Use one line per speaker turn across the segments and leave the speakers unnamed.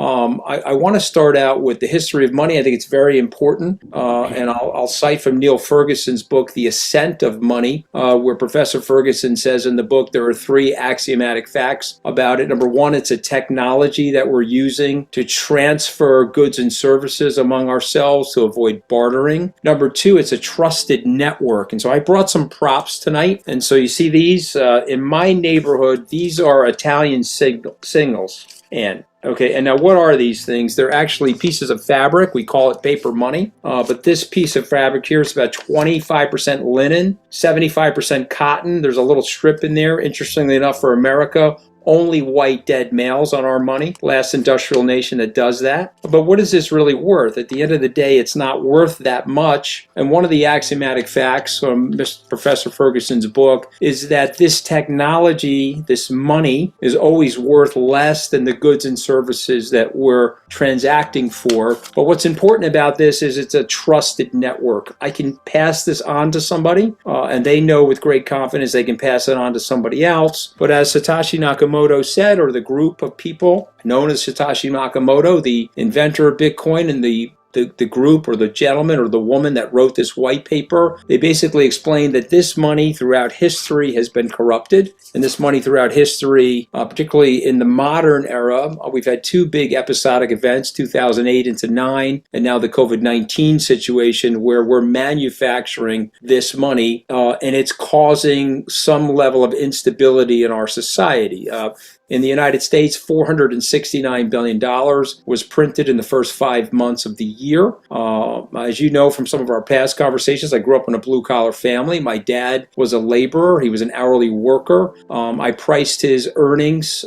I want to start out with the history of money. I think it's very important, and I'll cite from Neil Ferguson's book, The Ascent of Money, where Professor Ferguson says in the book there are three axiomatic facts about it. Number one, it's a technology that we're using to transfer goods and services among ourselves to avoid bartering. Number two, it's a trusted network. And so I brought some props tonight. And so you see these in my neighborhood, these are Italian singles. And now what are these things? They're actually pieces of fabric. We call it paper money. But this piece of fabric here is about 25% linen, 75% cotton. There's a little strip in there. Interestingly enough, for America, only white dead males on our money. Last industrial nation that does that. But what is this really worth? At the end of the day, it's not worth that much. And one of the axiomatic facts from Professor Ferguson's book is that this technology, this money, is always worth less than the goods and services that we're transacting for. But what's important about this is it's a trusted network. I can pass this on to somebody, and they know with great confidence they can pass it on to somebody else. But as Satoshi Nakamoto said, or the group of people known as Satoshi Nakamoto, the inventor of Bitcoin, and the group or the gentleman or the woman that wrote this white paper, they basically explained that this money throughout history has been corrupted. And this money throughout history, particularly in the modern era, we've had two big episodic events, 2008 into 9, and now the COVID-19 situation where we're manufacturing this money and it's causing some level of instability in our society. In the United States, $469 billion was printed in the first 5 months of the year. As you know from some of our past conversations, I grew up in a blue-collar family. My dad was a laborer. He was an hourly worker. I priced his earnings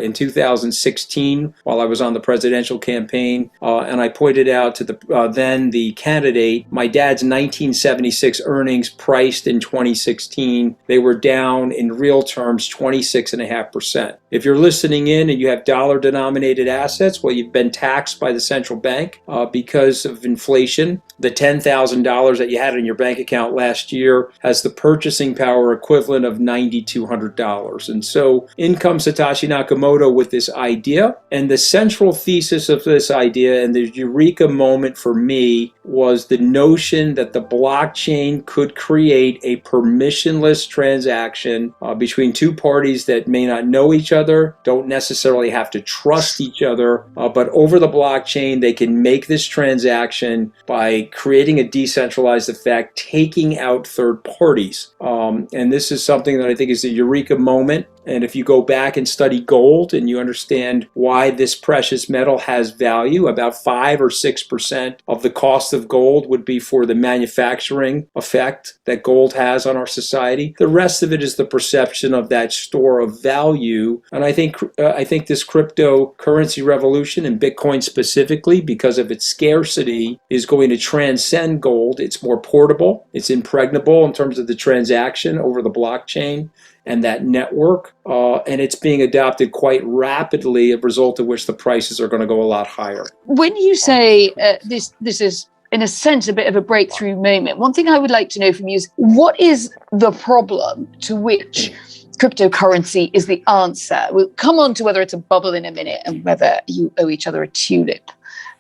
in 2016 while I was on the presidential campaign, and I pointed out to the candidate, my dad's 1976 earnings priced in 2016, they were down in real terms 26.5%. If you're listening in and you have dollar-denominated assets, well, you've been taxed by the central bank because of inflation. The $10,000 that you had in your bank account last year has the purchasing power equivalent of $9,200. And so in comes Satoshi Nakamoto with this idea. And the central thesis of this idea and the eureka moment for me was the notion that the blockchain could create a permissionless transaction between two parties that may not know each other, don't necessarily have to trust each other, but over the blockchain, they can make this transaction by creating a decentralized effect, taking out third parties. And this is something that I think is a eureka moment. And if you go back and study gold and you understand why this precious metal has value, about 5 or 6% of the cost of gold would be for the manufacturing effect that gold has on our society. The rest of it is the perception of that store of value. And I think this cryptocurrency revolution, and Bitcoin specifically, because of its scarcity, is going to transcend gold. It's more portable. It's impregnable in terms of the transaction over the blockchain and that network, and it's being adopted quite rapidly, a result of which the prices are going to go a lot higher.
When you say this is, in a sense, a bit of a breakthrough moment, one thing I would like to know from you is, what is the problem to which cryptocurrency is the answer? We'll come on to whether it's a bubble in a minute and whether you owe each other a tulip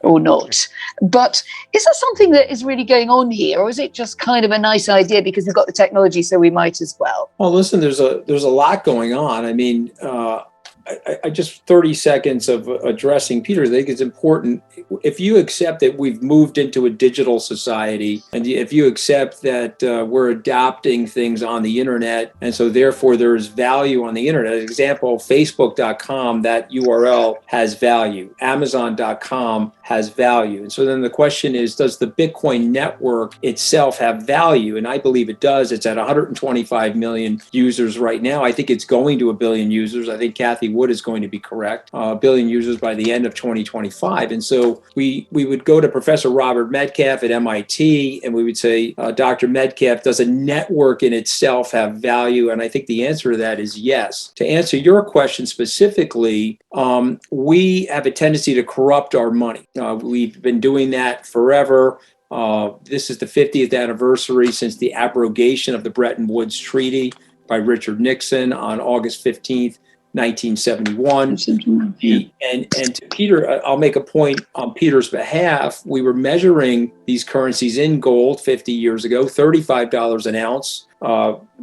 or not. But is there something that is really going on here, or is it just kind of a nice idea because we've got the technology, so we might as well?
Well, listen, there's a lot going on. I mean, I just 30 seconds of addressing Peter. I think it's important. If you accept that we've moved into a digital society, and if you accept that we're adopting things on the internet, and so therefore there is value on the internet. As an example, Facebook.com, that URL has value. Amazon.com has value. And so then the question is, does the Bitcoin network itself have value? And I believe it does. It's at 125 million users right now. I think it's going to 1 billion users. I think Cathie Wood is going to be correct. 1 billion users by the end of 2025. And so we would go to Professor Robert Metcalfe at MIT and we would say, Dr. Metcalfe, does a network in itself have value? And I think the answer to that is yes. To answer your question specifically, we have a tendency to corrupt our money. We've been doing that forever. This is the 50th anniversary since the abrogation of the Bretton Woods Treaty by Richard Nixon on August 15th, 1971. And to Peter, I'll make a point on Peter's behalf. We were measuring these currencies in gold 50 years ago, $35 an ounce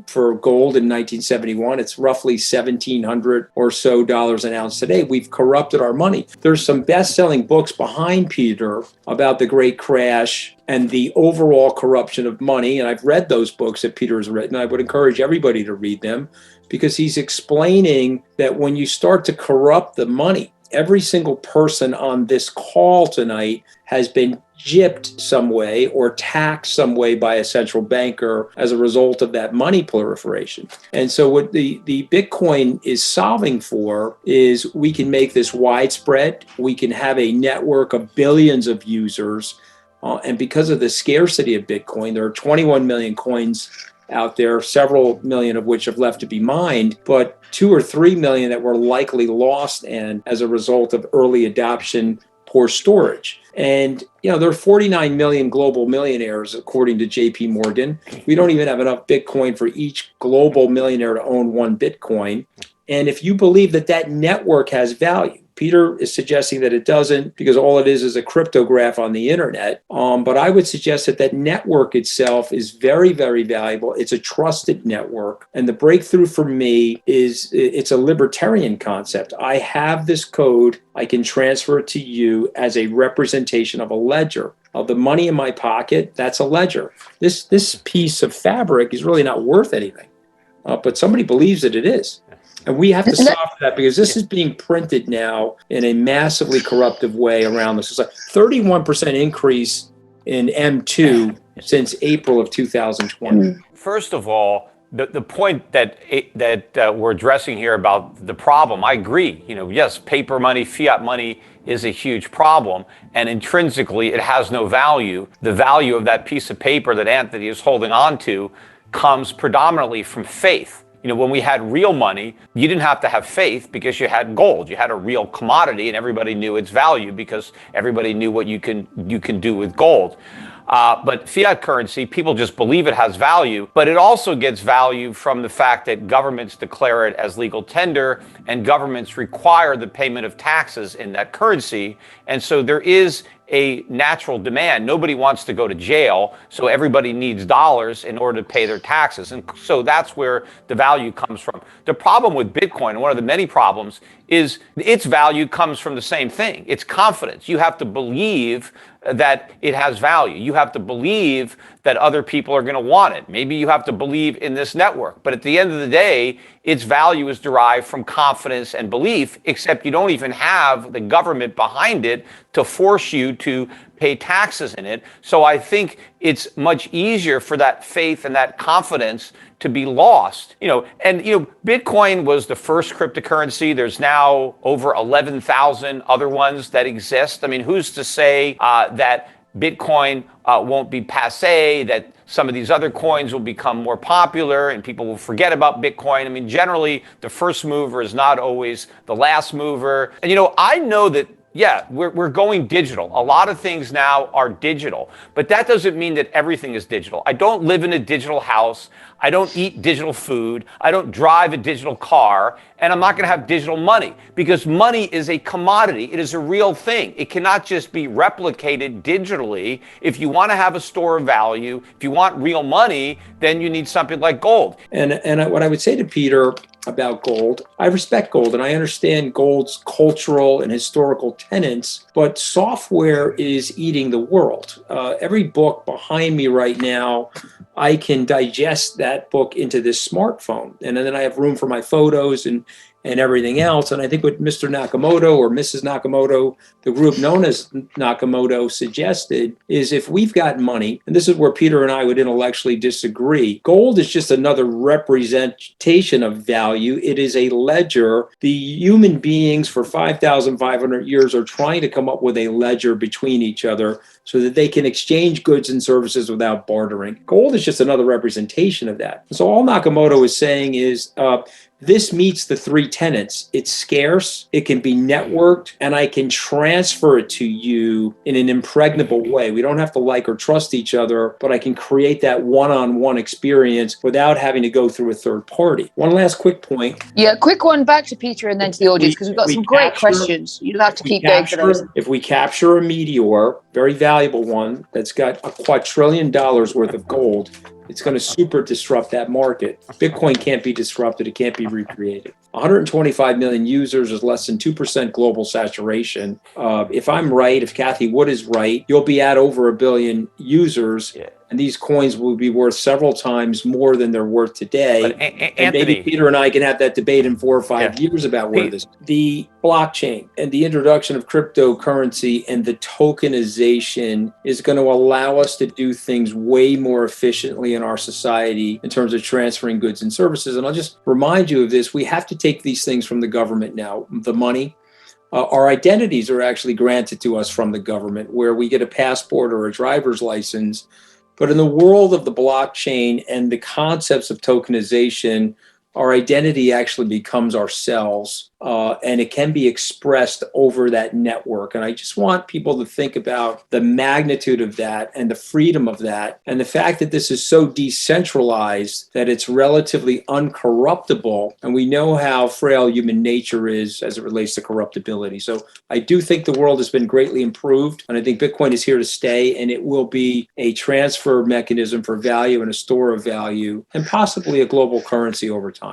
for gold in 1971. It's roughly $1,700 or so dollars an ounce today. We've corrupted our money. There's some best-selling books behind Peter about the Great Crash and the overall corruption of money. And I've read those books that Peter has written. I would encourage everybody to read them, because he's explaining that when you start to corrupt the money, every single person on this call tonight has been gypped some way or taxed some way by a central banker as a result of that money proliferation. And so what the Bitcoin is solving for is we can make this widespread. We can have a network of billions of users. And because of the scarcity of Bitcoin, there are 21 million coins out there, several million of which have left to be mined, but 2 or 3 million that were likely lost and as a result of early adoption, poor storage. And, there are 49 million global millionaires, according to JP Morgan. We don't even have enough Bitcoin for each global millionaire to own one Bitcoin. And if you believe that that network has value, Peter is suggesting that it doesn't, because all it is a cryptograph on the internet. But I would suggest that that network itself is very, very valuable. It's a trusted network. And the breakthrough for me is it's a libertarian concept. I have this code. I can transfer it to you as a representation of a ledger. Of the money in my pocket, that's a ledger. This piece of fabric is really not worth anything. But somebody believes that it is. And we have to stop that, because this is being printed now in a massively corruptive way around this. It's like 31% increase in M2 since April of 2020.
First of all, the point that we're addressing here about the problem, I agree. Yes, paper money, fiat money is a huge problem, and intrinsically it has no value. The value of that piece of paper that Anthony is holding on to comes predominantly from faith. When we had real money, you didn't have to have faith because you had gold. You had a real commodity, and everybody knew its value because everybody knew what you can do with gold. But fiat currency, people just believe it has value, but it also gets value from the fact that governments declare it as legal tender, and governments require the payment of taxes in that currency. And so there is a natural demand. Nobody wants to go to jail, so everybody needs dollars in order to pay their taxes. And so that's where the value comes from. The problem with Bitcoin, one of the many problems, is its value comes from the same thing. It's confidence. You have to believe that it has value. You have to believe that other people are going to want it. Maybe you have to believe in this network. But at the end of the day, its value is derived from confidence and belief, except you don't even have the government behind it to force you to pay taxes in it. So I think it's much easier for that faith and that confidence to be lost. Bitcoin was the first cryptocurrency. There's now over 11,000 other ones that exist. I mean, who's to say that Bitcoin won't be passé, that some of these other coins will become more popular and people will forget about Bitcoin? I mean, generally, the first mover is not always the last mover. And, I know that, yeah, we're going digital. A lot of things now are digital, but that doesn't mean that everything is digital. I don't live in a digital house. I don't eat digital food. I don't drive a digital car, and I'm not going to have digital money, because money is a commodity. It is a real thing. It cannot just be replicated digitally. If you want to have a store of value, if you want real money, then you need something like gold.
And what I would say to Peter about gold, I respect gold and I understand gold's cultural and historical tenets, but software is eating the world. Every book behind me right now, I can digest that book into this smartphone. And then I have room for my photos and everything else. And I think what Mr. Nakamoto or Mrs. Nakamoto, the group known as Nakamoto, suggested is if we've got money, and this is where Peter and I would intellectually disagree, gold is just another representation of value. It is a ledger. The human beings for 5,500 years are trying to come up with a ledger between each other so that they can exchange goods and services without bartering. Gold is just another representation of that. So all Nakamoto is saying is This meets the three tenets. It's scarce, it can be networked, and I can transfer it to you in an impregnable way. We don't have to like or trust each other, but I can create that one-on-one experience without having to go through a third party. One last quick point.
Yeah, quick one back to Peter and then to the audience, because we've got some great questions. You'll have to keep going for those.
If we capture a meteor, very valuable one, that's got $2 quadrillion worth of gold, it's going to super disrupt that market. Bitcoin can't be disrupted. It can't be recreated. 125 million users is less than 2% global saturation. If I'm right, if Cathie Wood is right, you'll be at over 1 billion users. Yeah. And these coins will be worth several times more than they're worth today.
But,
and maybe Peter and I can have that debate in 4 or 5 years about where this. The blockchain and the introduction of cryptocurrency and the tokenization is going to allow us to do things way more efficiently in our society in terms of transferring goods and services. And I'll just remind you of this. We have to take these things from the government now, the money. Our identities are actually granted to us from the government, where we get a passport or a driver's license. But in the world of the blockchain and the concepts of tokenization, our identity actually becomes ourselves, and it can be expressed over that network. And I just want people to think about the magnitude of that and the freedom of that, and the fact that this is so decentralized that it's relatively uncorruptible. And we know how frail human nature is as it relates to corruptibility. So I do think the world has been greatly improved, and I think Bitcoin is here to stay, and it will be a transfer mechanism for value and a store of value, and possibly a global currency over time.